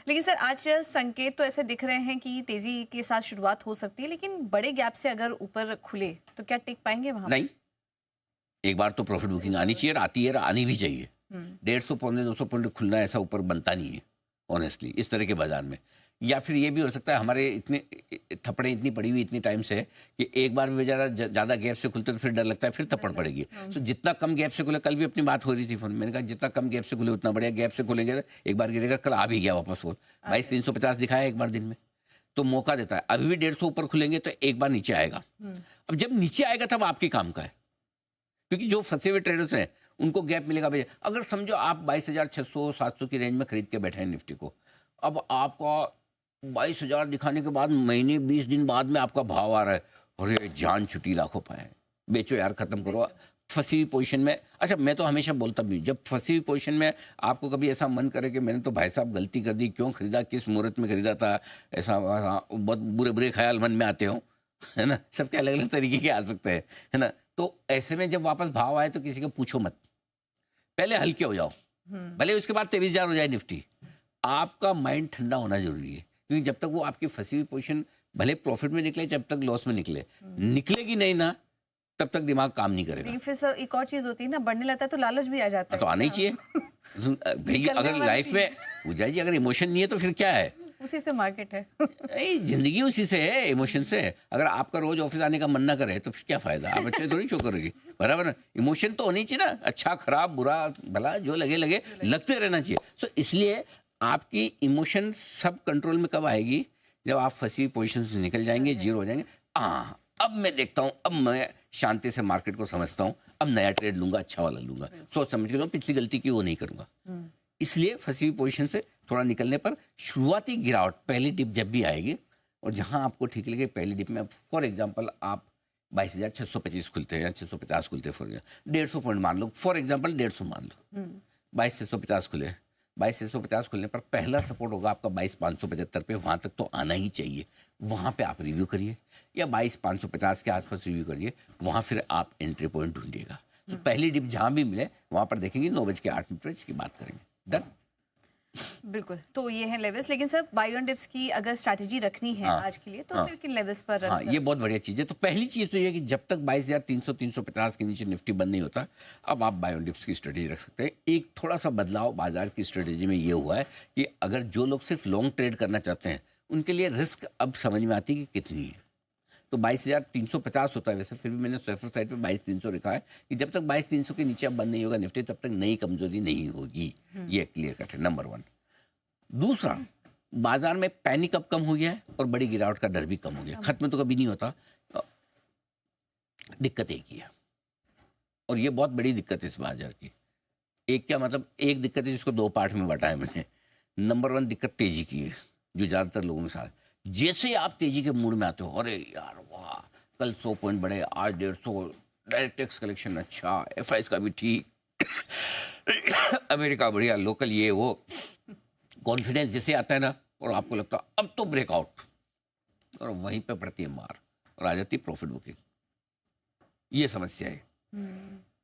लेकिन सर आज संकेत तो ऐसे दिख रहे हैं कि तेजी के साथ शुरुआत हो सकती है, लेकिन बड़े गैप से अगर ऊपर खुले तो क्या टिक पाएंगे वहां? नहीं, एक बार तो प्रॉफिट बुकिंग आनी चाहिए, आती है, आनी भी चाहिए। 150 पौने 200 पॉइंट खुलना ऐसा ऊपर बनता नहीं है ऑनेस्टली इस तरह के बाजार में। या फिर ये भी हो सकता है हमारे इतने थप्पड़े इतनी पड़ी हुई इतनी टाइम से है कि एक बार भी ज़्यादा गैप से खुलते तो फिर डर लगता है फिर थप्पड़ पड़ेगी। तो जितना कम गैप से खुले, कल भी अपनी बात हो रही थी फोन, मैंने कहा जितना कम गैप से खुले उतना बढ़िया, गैप से खुलेंगे एक बार गिरेगा, कल आ भी गया वापस फोन 22,350 दिखाया एक बार दिन में, तो मौका देता है। अभी भी 150 ऊपर खुलेंगे तो एक बार नीचे आएगा। अब जब नीचे आएगा तब आपके काम का है, क्योंकि जो फंसे हुए ट्रेडर्स हैं उनको गैप मिलेगा भैया। अगर समझो आप 22,600-700 की रेंज में खरीद के बैठे हैं निफ्टी को, अब आपका 22,000 दिखाने के बाद महीने 20 दिन बाद में आपका भाव आ रहा है, अरे जान छुट्टी लाखों पाए, बेचो यार, खत्म करो फंसी हुई पोजीशन में। अच्छा, मैं तो हमेशा बोलता भी, जब फंसी हुई पोजीशन में आपको कभी ऐसा मन करे कि मैंने तो भाई साहब गलती कर दी, क्यों खरीदा, किस मुहूर्त में खरीदा था, ऐसा बहुत बुरे बुरे ख्याल मन में आते हो, है ना। सबके अलग अलग तरीके के आ सकते हैं, है ना। तो ऐसे में जब वापस भाव आए तो किसी को पूछो मत, पहले हल्के हो जाओ, भले उसके बाद 23,000 हो जाए निफ्टी। आपका माइंड ठंडा होना जरूरी है, क्योंकि जब तक वो आपकी फंसी हुई पोजीशन भले प्रॉफिट में निकले, जब तक लॉस में निकलेगी नहीं ना, तब तक दिमाग काम नहीं करेगा। फिर सर एक और चीज होती है ना, बढ़ने लगता है तो लालच भी आ जाता है, तो आना ही चाहिए भाई। अगर लाइफ में पूजा जी अगर इमोशन नहीं है तो फिर क्या है? उसी से मार्केट है। जिंदगी उसी से है, इमोशन से है। अगर आपका रोज ऑफिस आने का मन ना करे तो फिर क्या फायदा, आप अच्छे थोड़ी शो करोगे, बराबर ना। इमोशन तो होनी चाहिए ना, अच्छा खराब बुरा भला जो लगे लगे लगते रहना चाहिए। सो इसलिए आपकी इमोशन सब कंट्रोल में कब आएगी? जब आप फंसी पोजीशन से निकल जाएंगे, जीरो हो जाएंगे। अब मैं देखता हूँ, अब मैं शांति से मार्केट को समझता हूँ, अब नया ट्रेड लूंगा, अच्छा वाला लूंगा, सोच समझ के लूंगा, पिछली गलती की वो नहीं करूंगा। इसलिए फंसी हुई पोजीशन से थोड़ा निकलने पर शुरुआती गिरावट, पहली डिप जब भी आएगी और जहां आपको ठीक लगे, पहली डिप में फॉर एग्जांपल आप 22,625 खुलते हैं या 650 खुलते हैं, फॉर 150 पॉइंट मान लो, फॉर एग्जांपल 150 मान लो, 22,650 खुले, 22,650 खुलने पर पहला सपोर्ट होगा आपका 22,575 पे, वहां तक तो आना ही चाहिए। वहां पे आप रिव्यू करिए या 22,550 के आसपास रिव्यू करिए, वहां फिर आप एंट्री पॉइंट ढूंढिएगा। तो पहली डिप जहां भी मिले वहां पर देखेंगे, 9:08 पर इसकी बात करेंगे। डन। बिल्कुल, तो ये है लेवल्स। लेकिन सर बाय ऑन डिप्स की अगर स्ट्रैटेजी रखनी है आज के लिए तो फिर किन लेवल्स पर? हाँ, ये बहुत बढ़िया चीज़ है। तो पहली चीज़ तो ये कि जब तक 22,300-350 के नीचे निफ्टी बंद नहीं होता, अब आप बाय ऑन डिप्स की स्ट्रेटेजी रख सकते हैं। एक थोड़ा सा बदलाव बाजार की स्ट्रेटेजी में ये हुआ है कि अगर जो लोग सिर्फ लॉन्ग ट्रेड करना चाहते हैं, उनके लिए रिस्क अब समझ में आती है कि कितनी है। तो 22,350 होता है वैसे, फिर भी मैंने सेफर साइड पे 22,300 लिखा है कि जब तक 22,300 के नीचे अब बंद नहीं होगा निफ्टी, तब तक नई कमजोरी नहीं होगी। ये क्लियर कट है, नंबर 1। दूसरा, बाजार में पैनिक अब कम हो गया है और बड़ी गिरावट का डर भी कम हो गया। खत्म तो कभी नहीं होता, दिक्कत एक ही है, और ये बहुत बड़ी दिक्कत है इस बाजार की। एक क्या मतलब, एक दिक्कत है जिसको 2 पार्ट में बांटा है मैंने। नंबर 1 दिक्कत तेजी की है, जो ज्यादातर लोगों के साथ, जैसे ही आप तेजी के मूड में आते हो, अरे यार वाह, कल 100 पॉइंट बढ़े, आज 150, डायरेक्ट टैक्स कलेक्शन अच्छा, FIs का भी ठीक, अमेरिका बढ़िया, लोकल ये वो, कॉन्फिडेंस जैसे आता है ना, और आपको लगता है अब तो ब्रेकआउट, और वहीं पे पड़ती है मार और आ जाती है प्रॉफिट बुकिंग। ये समस्या है,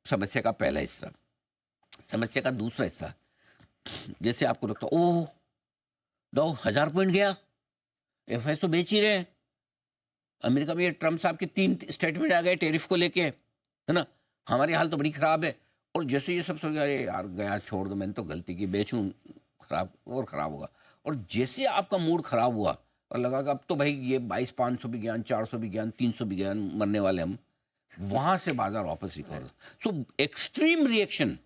समस्या का पहला हिस्सा। समस्या का दूसरा हिस्सा, जैसे आपको लगता है ओह 1000 पॉइंट गया, FIs तो बेच ही रहे हैं, अमेरिका में ये ट्रम्प साहब के 3 स्टेटमेंट आ गए टैरिफ को लेके, है ना, हमारी हाल तो बड़ी खराब है। और जैसे ये सब सोच गए, यार गया छोड़ दो, मैंने तो गलती की, बेचूं, खराब और खराब होगा। और जैसे आपका मूड खराब हुआ और लगा कि अब तो भाई ये 22,500 भी गया, 400 भी गया, 300 भी गया, मरने वाले हम, वहां से बाजार वापस रिकवर। सो एक्सट्रीम रिएक्शन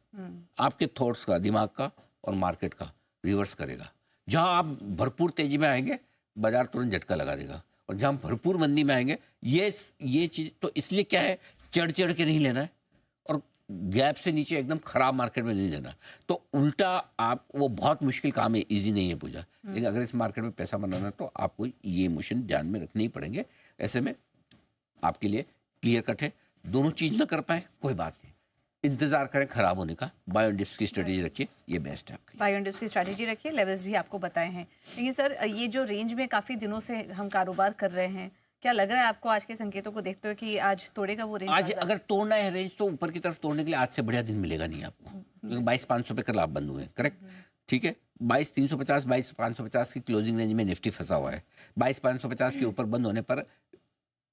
आपके थॉट्स का, दिमाग का और मार्केट का रिवर्स करेगा। जहां आप भरपूर तेजी में आएंगे, बाजार तुरंत झटका लगा देगा, और जहां भरपूर मंदी में आएंगे, ये चीज तो इसलिए क्या है, चढ़ चढ़ के नहीं लेना है और गैप से नीचे एकदम खराब मार्केट में नहीं लेना। तो उल्टा आप, वो बहुत मुश्किल काम है, इजी नहीं है पूजा, लेकिन अगर इस मार्केट में पैसा बनाना तो आपको ये इमोशन ध्यान में रखने ही पड़ेंगे। ऐसे में आपके लिए क्लियर कट है, दोनों चीज ना कर पाए कोई बात नहीं, इंतजार करें खराब होने का, बाय ऑन डिप्स की स्ट्रेटेजी रखिए, ये बेस्ट है आपकी। बाय ऑन डिप्स की स्ट्रेटेजी रखिए, लेवल्स भी आपको बताए हैं। लेकिन सर ये जो रेंज में काफी दिनों से हम कारोबार कर रहे हैं, क्या लग रहा है आपको आज के संकेतों को देखते हुए कि आज तोड़ेगा वो रेंज? आज अगर तोड़ना है रेंज तो ऊपर की तरफ तोड़ने के लिए आज से बढ़िया दिन मिलेगा नहीं आपको, क्योंकि 22,500 पे कल आप बंद हुए, करेक्ट, ठीक है, 22,350 22,550 की क्लोजिंग रेंज में निफ्टी फंसा हुआ है। 22,550 के ऊपर बंद होने पर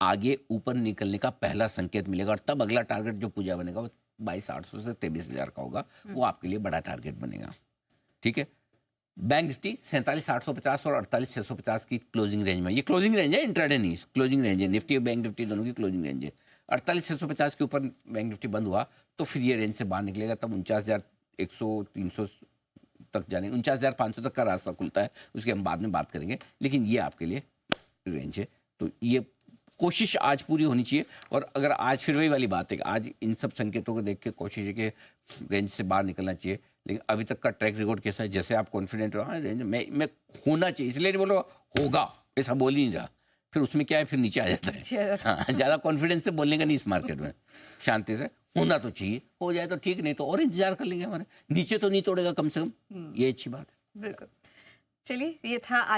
आगे ऊपर निकलने का पहला संकेत मिलेगा और तब अगला टारगेट जो पूजा बनेगा वो 22,800 से 23,000 का होगा, वो आपके लिए बड़ा टारगेट बनेगा। ठीक है, बैंक निफ्टी 47,850 और 48,650 की क्लोजिंग रेंज में, ये क्लोजिंग रेंज है, इंट्राडे नहीं, क्लोजिंग रेंज है, निफ्टी और बैंक निफ्टी दोनों की क्लोजिंग रेंज है। 48,650 के ऊपर बैंक निफ्टी बंद हुआ तो फिर ये रेंज से बाहर निकलेगा, तब 49,100 300 तक जाने, 49,500 तक का रास्ता खुलता है, उसकी हम बाद में बात करेंगे, लेकिन ये आपके लिए रेंज है। तो ये कोशिश आज पूरी होनी चाहिए। और अगर आज फिर वही वाली बात है कि आज इन सब संकेतों को देख के कोशिश है कि रेंज से बाहर निकलना चाहिए, लेकिन अभी तक का ट्रैक रिकॉर्ड कैसा है, जैसे आप कॉन्फिडेंट हो हाँ रेंज में होना चाहिए, इसलिए नहीं बोलो होगा, ऐसा बोल ही नहीं रहा, फिर उसमें क्या है, फिर नीचे आ जाता है। हाँ, ज़्यादा कॉन्फिडेंस से बोलने का नहीं इस मार्केट में, शांति से होना तो चाहिए, हो जाए तो ठीक, नहीं तो और इंतजार कर लेंगे, हमारे नीचे तो नहीं तोड़ेगा कम से कम, ये अच्छी बात है। बिल्कुल। चलिए, ये था